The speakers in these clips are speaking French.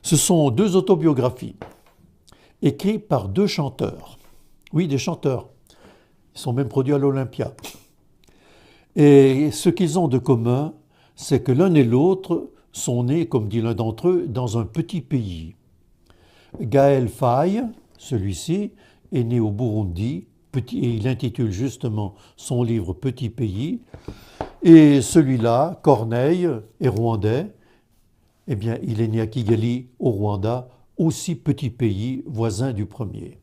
Ce sont deux autobiographies écrites par deux chanteurs. Oui, des chanteurs. Ils sont même produits à l'Olympia. Et ce qu'ils ont de commun, c'est que l'un et l'autre sont nés, comme dit l'un d'entre eux, dans un petit pays. Gaël Faye, celui-ci, est né au Burundi, et il intitule justement son livre Petit pays. Et celui-là, Corneille, est rwandais. Eh bien, il est né à Kigali, au Rwanda, aussi petit pays, voisin du premier.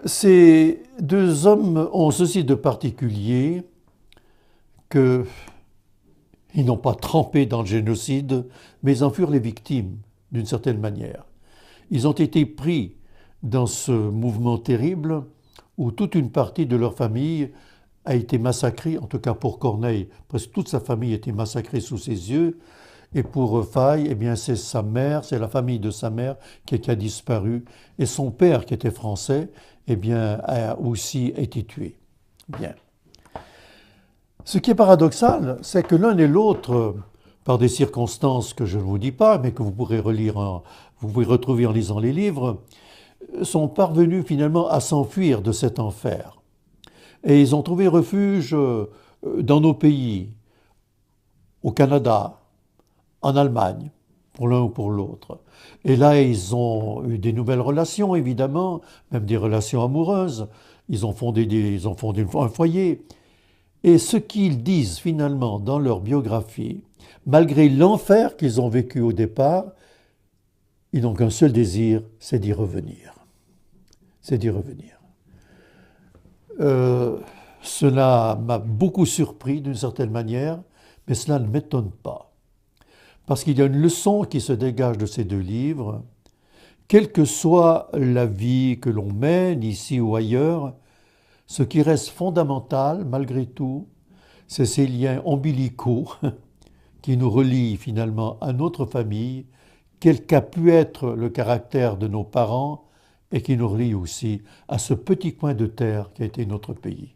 Ces deux hommes ont ceci de particulier qu'ils n'ont pas trempé dans le génocide, mais ils en furent les victimes, d'une certaine manière. Ils ont été pris dans ce mouvement terrible où toute une partie de leur famille a été massacrée, en tout cas pour Corneille, presque toute sa famille a été massacrée sous ses yeux, et pour Faye, eh bien c'est sa mère, c'est la famille de sa mère qui a disparu, et son père, qui était français, eh bien a aussi été tué. Bien. Ce qui est paradoxal, c'est que l'un et l'autre, par des circonstances que je ne vous dis pas, mais que vous pourrez vous pourrez retrouver en lisant les livres, sont parvenus finalement à s'enfuir de cet enfer. Et ils ont trouvé refuge dans nos pays, au Canada, en Allemagne, pour l'un ou pour l'autre. Et là, ils ont eu des nouvelles relations, évidemment, même des relations amoureuses. Ils ont fondé un foyer. Et ce qu'ils disent finalement dans leur biographie, malgré l'enfer qu'ils ont vécu au départ, ils n'ont qu'un seul désir, c'est d'y revenir. C'est d'y revenir. Cela m'a beaucoup surpris d'une certaine manière, mais cela ne m'étonne pas. Parce qu'il y a une leçon qui se dégage de ces deux livres. Quelle que soit la vie que l'on mène ici ou ailleurs, ce qui reste fondamental malgré tout, c'est ces liens ombilicaux qui nous relient finalement à notre famille, quel qu'a pu être le caractère de nos parents et qui nous relient aussi à ce petit coin de terre qui a été notre pays.